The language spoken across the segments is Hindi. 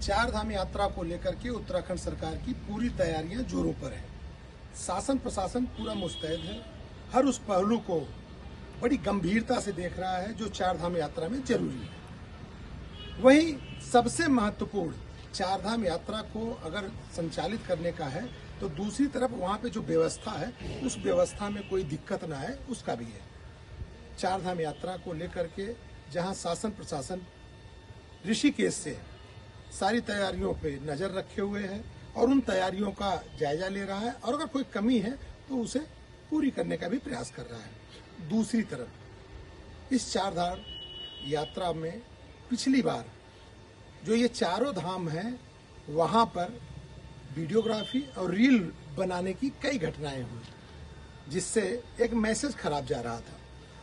चार धाम यात्रा को लेकर के उत्तराखंड सरकार की पूरी तैयारियां जोरों पर है। शासन प्रशासन पूरा मुस्तैद है, हर उस पहलू को बड़ी गंभीरता से देख रहा है जो चार धाम यात्रा में जरूरी है। वहीं सबसे महत्वपूर्ण, चार धाम यात्रा को अगर संचालित करने का है तो दूसरी तरफ वहां पे जो व्यवस्था है उस व्यवस्था में कोई दिक्कत ना है, उसका भी है। चार धाम यात्रा को लेकर के जहां शासन प्रशासन ऋषिकेश से सारी तैयारियों पे नजर रखे हुए है और उन तैयारियों का जायजा ले रहा है और अगर कोई कमी है तो उसे पूरी करने का भी प्रयास कर रहा है। दूसरी तरफ इस चार धाम यात्रा में पिछली बार जो ये चारों धाम हैं वहां पर वीडियोग्राफी और रील बनाने की कई घटनाएं हुई, जिससे एक मैसेज खराब जा रहा था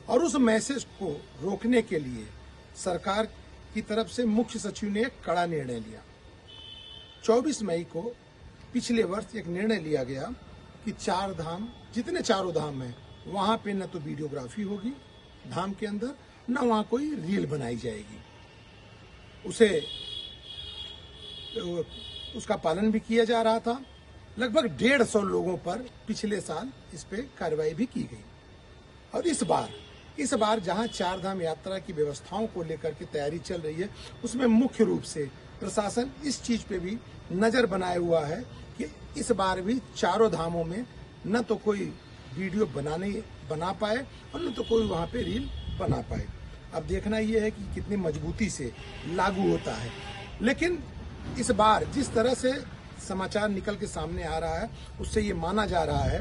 और उस मैसेज को रोकने के लिए सरकार की तरफ से मुख्य सचिव ने एक कड़ा निर्णय लिया। 24 मई को पिछले वर्ष एक निर्णय लिया गया कि चार धाम, जितने चारों धाम हैं वहां पे न तो वीडियोग्राफी होगी धाम के अंदर, न वहां कोई रील बनाई जाएगी। उसका पालन भी किया जा रहा था। लगभग 150 लोगों पर पिछले साल इस पे कार्रवाई भी की गई। और इस बार जहां चार धाम यात्रा की व्यवस्थाओं को लेकर के तैयारी चल रही है उसमें मुख्य रूप से प्रशासन इस चीज पे भी नजर बनाए हुआ है कि इस बार भी चारों धामों में न तो कोई वीडियो बना पाए और न तो कोई वहां पे रील बना पाए। अब देखना यह है कि कितनी मजबूती से लागू होता है। लेकिन इस बार जिस तरह से समाचार निकल के सामने आ रहा है उससे ये माना जा रहा है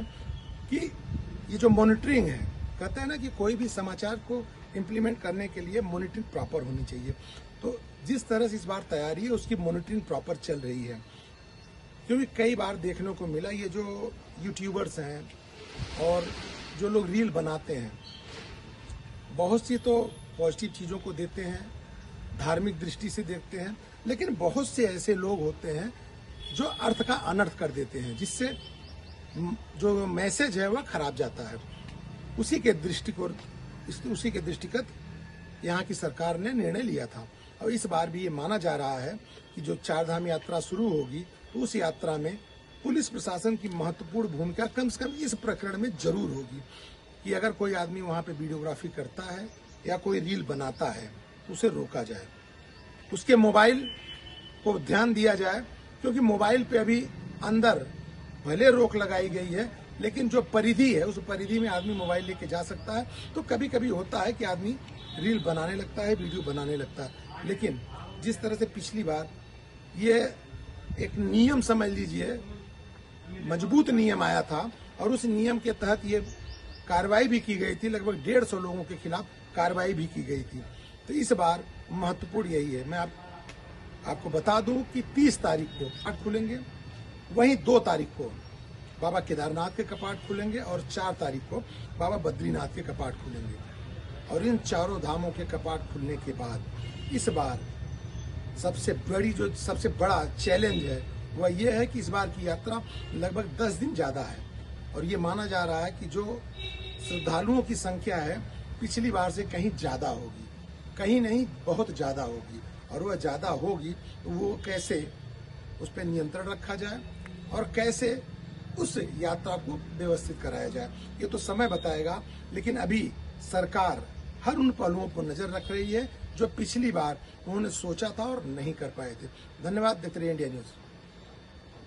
कि ये जो मॉनिटरिंग है, कहते हैं ना कि कोई भी समाचार को इम्प्लीमेंट करने के लिए मॉनिटरिंग प्रॉपर होनी चाहिए। तो जिस तरह से इस बार तैयारी है उसकी मॉनिटरिंग प्रॉपर चल रही है। क्योंकि कई बार देखने को मिला ये जो यूट्यूबर्स हैं और जो लोग रील बनाते हैं, बहुत सी तो पॉजिटिव चीज़ों को देते हैं, धार्मिक दृष्टि से देखते हैं, लेकिन बहुत से ऐसे लोग होते हैं जो अर्थ का अनर्थ कर देते हैं, जिससे जो मैसेज है वह खराब जाता है। उसी के दृष्टिगत यहाँ की सरकार ने निर्णय लिया था। और इस बार भी ये माना जा रहा है कि जो चार धाम यात्रा शुरू होगी तो उस यात्रा में पुलिस प्रशासन की महत्वपूर्ण भूमिका कम से कम इस प्रकरण में जरूर होगी कि अगर कोई आदमी वहाँ पे वीडियोग्राफी करता है या कोई रील बनाता है तो उसे रोका जाए, उसके मोबाइल को ध्यान दिया जाए। क्योंकि मोबाइल पे अभी अंदर भले रोक लगाई गई है लेकिन जो परिधि है उस परिधि में आदमी मोबाइल लेके जा सकता है। तो कभी कभी होता है कि आदमी रील बनाने लगता है, वीडियो बनाने लगता है। लेकिन जिस तरह से पिछली बार ये एक नियम समझ लीजिए, मजबूत नियम आया था और उस नियम के तहत ये कार्रवाई भी की गई थी, लगभग 150 लोगों के खिलाफ कार्रवाई भी की गई थी। तो इस बार महत्वपूर्ण यही है। मैं आपको बता दूं कि 30 तारीख को कपाट खुलेंगे, वहीं 2 तारीख को बाबा केदारनाथ के कपाट खुलेंगे और 4 तारीख को बाबा बद्रीनाथ के कपाट खुलेंगे। और इन चारों धामों के कपाट खुलने के बाद इस बार सबसे बड़ा चैलेंज है वह यह है कि इस बार की यात्रा लगभग 10 दिन ज्यादा है और ये माना जा रहा है कि जो श्रद्धालुओं की संख्या है पिछली बार से कहीं ज्यादा होगी, कहीं नहीं बहुत ज्यादा होगी। और वह ज्यादा होगी तो वो कैसे उस पर नियंत्रण रखा जाए और कैसे उस यात्रा को व्यवस्थित कराया जाए ये तो समय बताएगा। लेकिन अभी सरकार हर उन पहलुओं पर नजर रख रही है जो पिछली बार उन्होंने सोचा था और नहीं कर पाए थे। धन्यवाद। देखते रहिए इंडिया न्यूज।